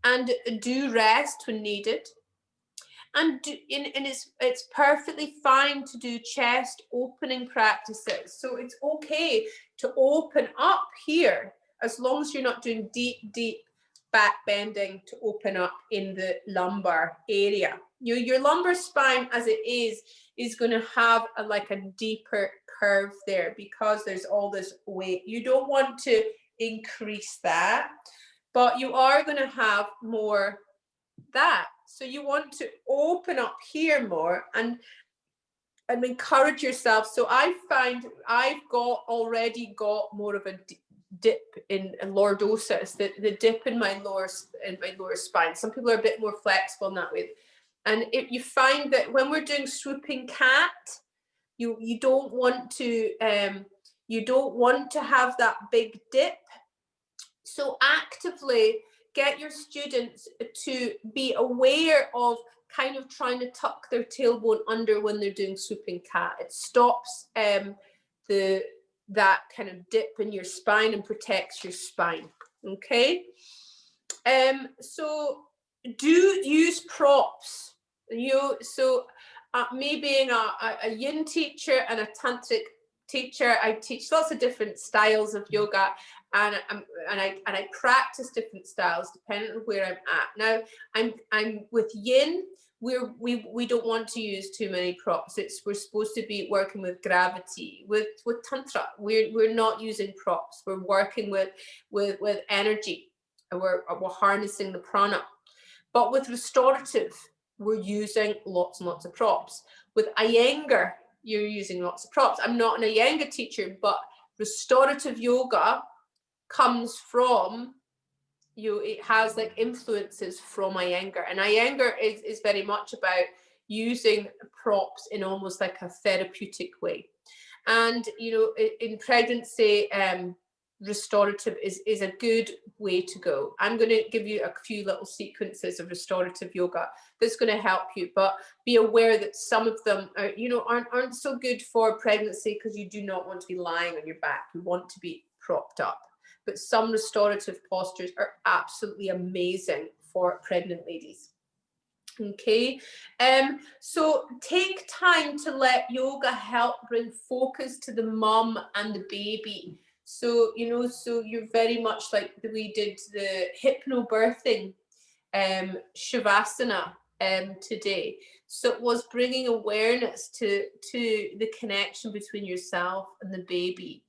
And do rest when needed. And it's perfectly fine to do chest opening practices. So it's okay to open up here, as long as you're not doing deep back bending to open up in the lumbar area. Your lumbar spine as it is going to have a deeper curve there because there's all this weight. You don't want to increase that, but you are going to have more that. So you want to open up here more and encourage yourself. So I find I've already got more of a dip in lordosis, the dip in my lower spine. Some people are a bit more flexible in that way. And you find that when we're doing swooping cat, you don't want to have that big dip. So actively get your students to be aware of kind of trying to tuck their tailbone under when they're doing swooping cat. It stops that kind of dip in your spine and protects your spine. Okay. So do use props. Me being a yin teacher and a tantric teacher, I teach lots of different styles of yoga, and I practice different styles depending on where I'm at. Now I'm with yin. We don't want to use too many props. We're supposed to be working with gravity. With tantra, we're not using props. We're working with energy. We're harnessing the prana. But with restorative, we're using lots and lots of props. With Iyengar, you're using lots of props. I'm not an Iyengar teacher, but restorative yoga comes from it has like influences from Iyengar, and Iyengar is very much about using props in almost like a therapeutic way. And in pregnancy, restorative is a good way to go. I'm going to give you a few little sequences of restorative yoga that's going to help you, but be aware that some of them are, aren't so good for pregnancy, because you do not want to be lying on your back. You want to be propped up. But some restorative postures are absolutely amazing for pregnant ladies. Okay, so take time to let yoga help bring focus to the mum and the baby. So you're very much like we did the hypnobirthing shavasana today. So it was bringing awareness to the connection between yourself and the baby.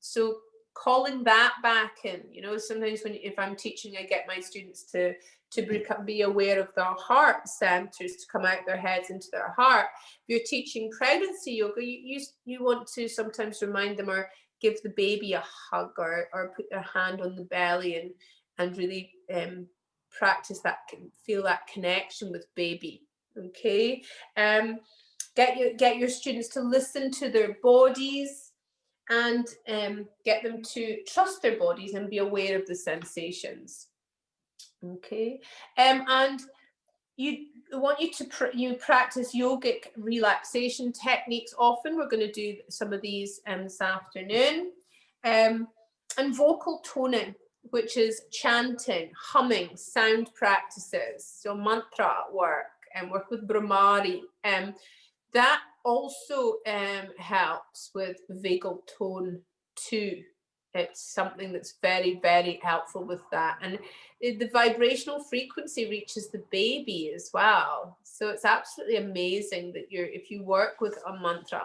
So calling that back in, sometimes if I'm teaching, I get my students to be aware of their heart centers, to come out their heads into their heart. If you're teaching pregnancy yoga, you want to sometimes remind them or give the baby a hug or put their hand on the belly and really practice that, feel that connection with baby. Okay, get your students to listen to their bodies, and get them to trust their bodies and be aware of the sensations. Okay, and I want you to practice yogic relaxation techniques often. We're going to do some of these this afternoon. And vocal toning, which is chanting, humming, sound practices, so mantra work, and work with Brahmari. That also helps with vagal tone too. It's something that's very, very helpful with that. And the vibrational frequency reaches the baby as well. So it's absolutely amazing that if you work with a mantra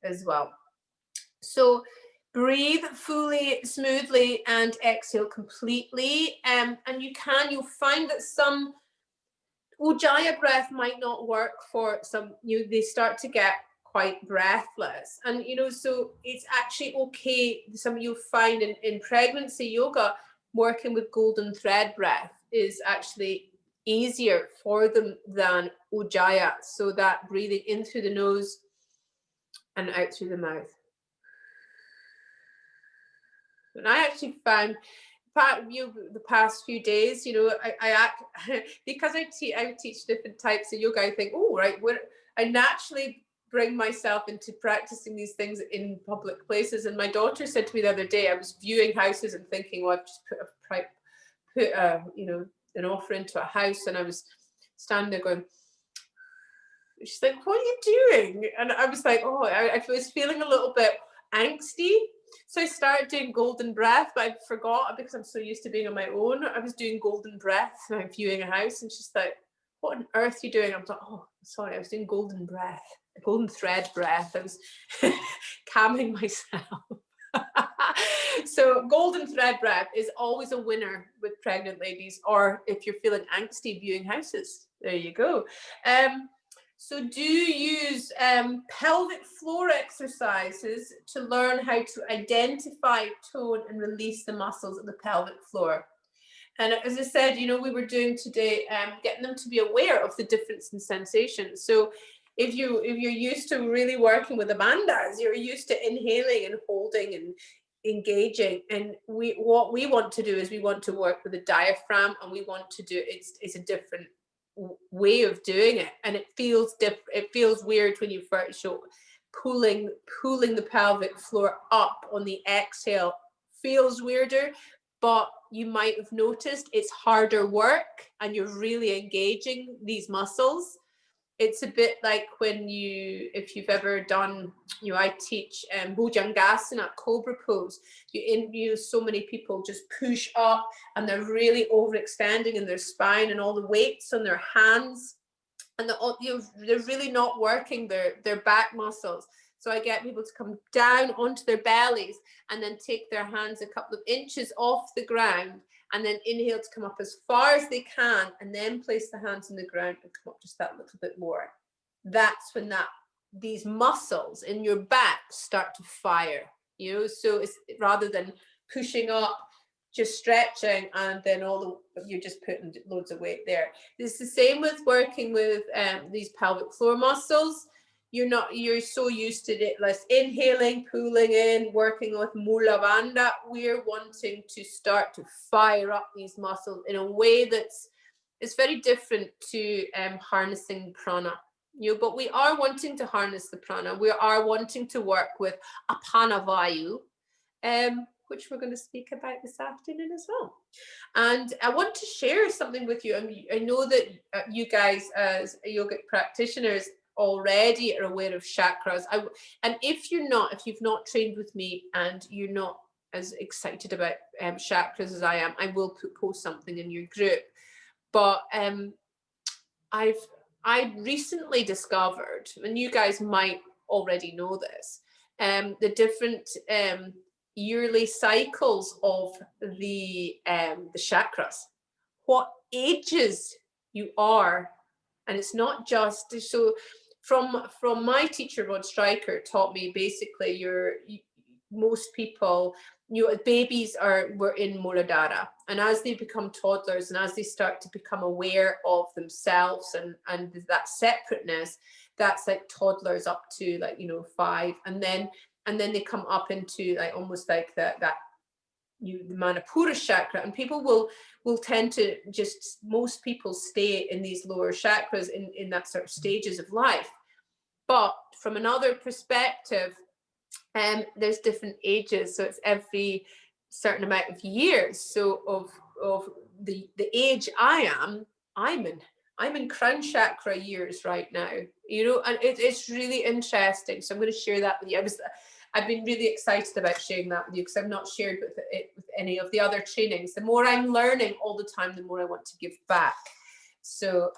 as well. So breathe fully, smoothly, and exhale completely. And you'll find that some Ujjayi breath might not work for some. They start to get quite breathless, and so it's actually okay. Some you'll find in pregnancy yoga, working with golden thread breath is actually easier for them than Ujjayi. So that breathing in through the nose and out through the mouth. And I actually found the past few days, I because I teach different types of yoga. I think, oh right, I naturally bring myself into practicing these things in public places. And my daughter said to me the other day, I was viewing houses and thinking, well, I've just put an offer into a house, and I was standing there going. She's like, what are you doing? And I was like, oh, I was feeling a little bit angsty. So I started doing golden breath, but I forgot because I'm so used to being on my own. I was doing golden breath and I'm viewing a house, and she's like, what on earth are you doing? I was like, oh, sorry, I was doing golden breath, golden thread breath. I was calming myself. So golden thread breath is always a winner with pregnant ladies, or if you're feeling angsty viewing houses. There you go. So do use pelvic floor exercises to learn how to identify, tone, and release the muscles of the pelvic floor. And as I said, we were doing today, getting them to be aware of the difference in sensations. So if you're used to really working with the bandhas, you're used to inhaling and holding and engaging. And what we want to do is we want to work with the diaphragm, and we want to do it's a different way of doing it, and it feels different. It feels weird when you first show pulling the pelvic floor up on the exhale. Feels weirder, but you might have noticed it's harder work, and you're really engaging these muscles. It's a bit like if you've ever done, I teach Bhujangasana, cobra pose. So many people just push up and they're really overextending in their spine, and all the weights on their hands, and they're really not working their back muscles. So I get people to come down onto their bellies and then take their hands a couple of inches off the ground, and then inhale to come up as far as they can, and then place the hands on the ground and come up just that little bit more. That's when these muscles in your back start to fire, so it's rather than pushing up, just stretching, and then you're just putting loads of weight there. It's the same with working with these pelvic floor muscles. You're so used to it, less inhaling, pulling in, working with Mula Bandha. We're wanting to start to fire up these muscles in a way it's very different to harnessing prana. But we are wanting to harness the prana. We are wanting to work with Apana Vayu, which we're going to speak about this afternoon as well. And I want to share something with you. I know that you guys as yogic practitioners already are aware of chakras. And if you've not trained with me and you're not as excited about chakras as I am, I will post something in your group. But I recently discovered, and you guys might already know this, the different yearly cycles of the chakras, what ages you are. And it's not just so from my teacher Rod Stryker taught me basically most people, babies were in Muladhara, and as they become toddlers and as they start to become aware of themselves and that separateness, that's like toddlers up to like 5, and then they come up into like almost like the Manipura chakra, and people will tend to most people stay in these lower chakras in that sort of stages of life. But from another perspective, there's different ages, so it's every certain amount of years. So of the age I'm in crown chakra years right now, and it's really interesting. So I'm going to share that with you. I've been really excited about sharing that with you because I've not shared it with any of the other trainings. The more I'm learning all the time, the more I want to give back. So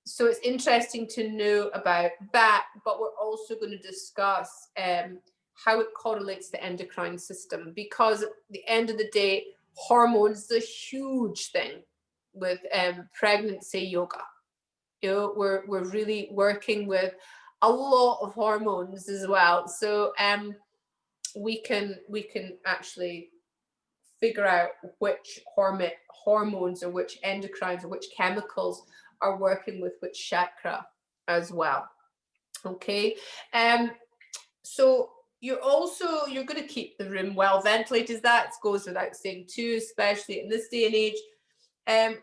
so it's interesting to know about that, but we're also going to discuss how it correlates to the endocrine system, because at the end of the day, hormones is a huge thing with pregnancy yoga. We're really working with a lot of hormones as well. So we can actually figure out which hormones or which endocrines or which chemicals are working with which chakra as well. Okay. So you're going to keep the room well ventilated. That goes without saying too, especially in this day and age. And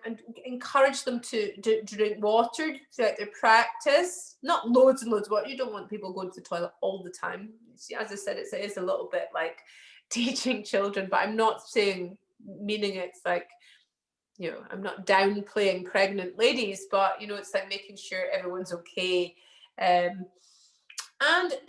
encourage them to drink water throughout their practice. Not loads and loads of water. You don't want people going to the toilet all the time. See, as I said, it is a little bit like teaching children, but I'm not meaning it's like, I'm not downplaying pregnant ladies, but it's like making sure everyone's okay. And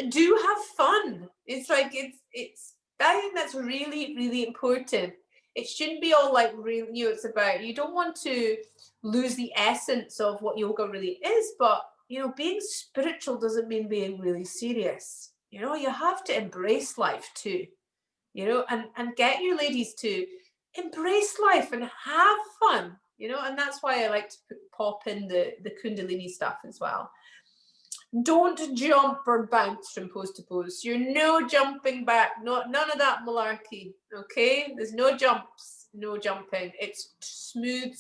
do have fun. It's like I think that's really, really important. It shouldn't be all like real, it's about, you don't want to lose the essence of what yoga really is, but being spiritual doesn't mean being really serious. You have to embrace life too, and get your ladies to embrace life and have fun, and that's why I like to pop in the Kundalini stuff as well. Don't jump or bounce from pose to pose. You're no jumping back, none of that malarkey, okay? There's no jumps, no jumping. It's smooth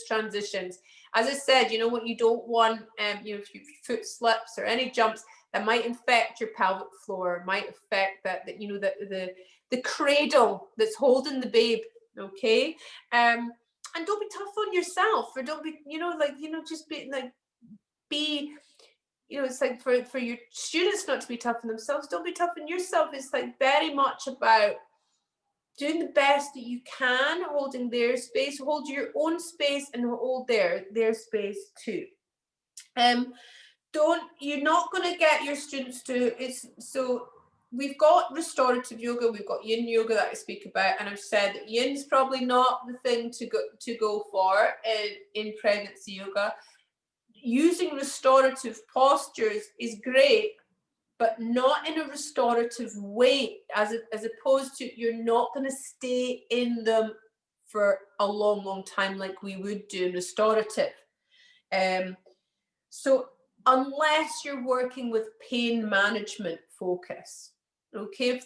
transitions. As I said, what you don't want, if your foot slips or any jumps, that might infect your pelvic floor, might affect the cradle that's holding the babe, okay? And don't be tough on yourself, or don't be, just be it's like for your students not to be tough on themselves, don't be tough on yourself. It's like very much about doing the best that you can, holding their space, hold your own space and hold their space too. You're not going to get your students so we've got restorative yoga, we've got yin yoga that I speak about, and I've said that yin's probably not the thing to go for in pregnancy yoga. Using restorative postures is great, but not in a restorative way, as opposed to you're not going to stay in them for a long time like we would do in restorative. So unless you're working with pain management focus, okay,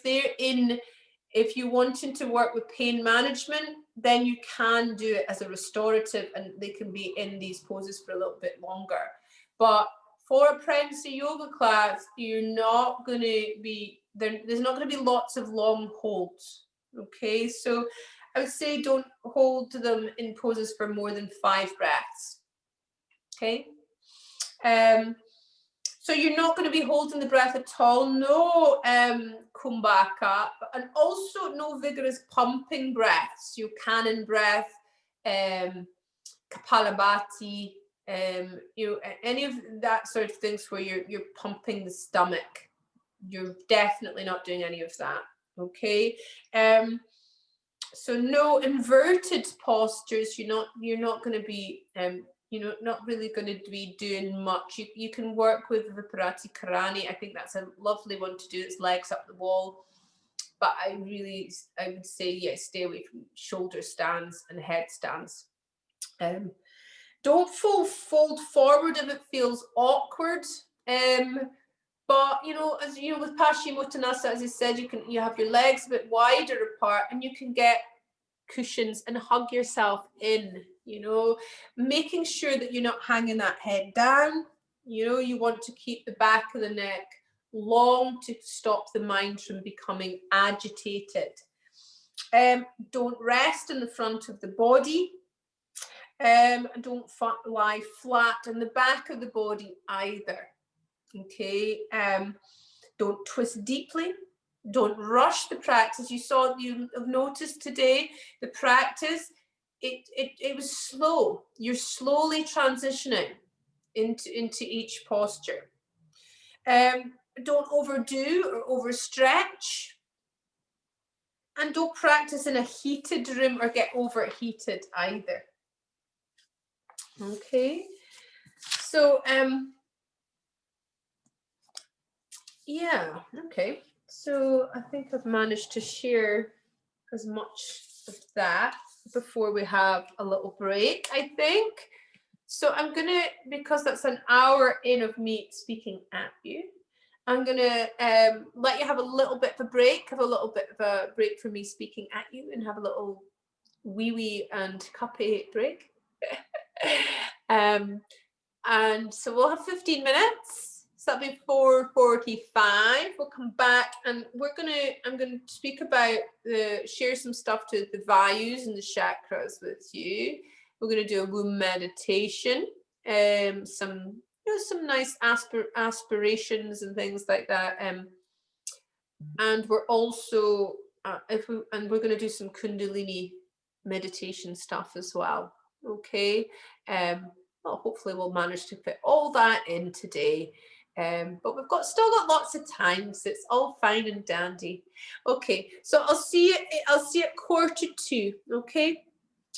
if you're wanting to work with pain management, then you can do it as a restorative, and they can be in these poses for a little bit longer. But for a pregnancy yoga class, you're not going to be there's not going to be lots of long holds. Okay, so I would say don't hold them in poses for more than 5 breaths. Okay. So you're not going to be holding the breath at all, no kumbhaka, and also no vigorous pumping breaths. Your cannon breath, kapalabhati, any of that sort of things where you're pumping the stomach. You're definitely not doing any of that, okay? So no inverted postures. You're not going to be not really going to be doing much. You can work with Viparati Karani. I think that's a lovely one to do. It's legs up the wall. But I would say, stay away from shoulder stands and head stands. Don't fold forward if it feels awkward. But you know, as you know, with Paschimottanasana, as I said, you have your legs a bit wider apart, and you can get cushions and hug yourself in, you know, making sure that you're not hanging that head down. You know, you want to keep the back of the neck long to stop the mind from becoming agitated. Don't rest in the front of the body. Don't lie flat on the back of the body either. Okay. Don't twist deeply. Don't rush the practice. You have noticed today, the practice, it was slow. You're slowly transitioning into each posture. Don't overdo or overstretch. And don't practice in a heated room or get overheated either. Okay. So, yeah, okay. So I think I've managed to share as much of that before we have a little break, I think. So I'm gonna, because that's an hour in of me speaking at you, I'm gonna let you have a little bit of a break, have a little bit of a break from me speaking at you, and have a little wee and cuppy break. And so we'll have 15 minutes. So that'll be 4:45. We'll come back and I'm gonna speak about share some stuff to the vayus and the chakras with you. We're gonna do a womb meditation, some nice aspirations and things like that. And we're also we're gonna do some Kundalini meditation stuff as well. Okay. Well, hopefully we'll manage to fit all that in today. But we've still got lots of time, so it's all fine and dandy. Okay, so I'll see you at 1:45. Okay,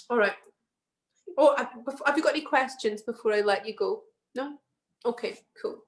all right. Oh, have you got any questions before I let you go? No? Okay, cool.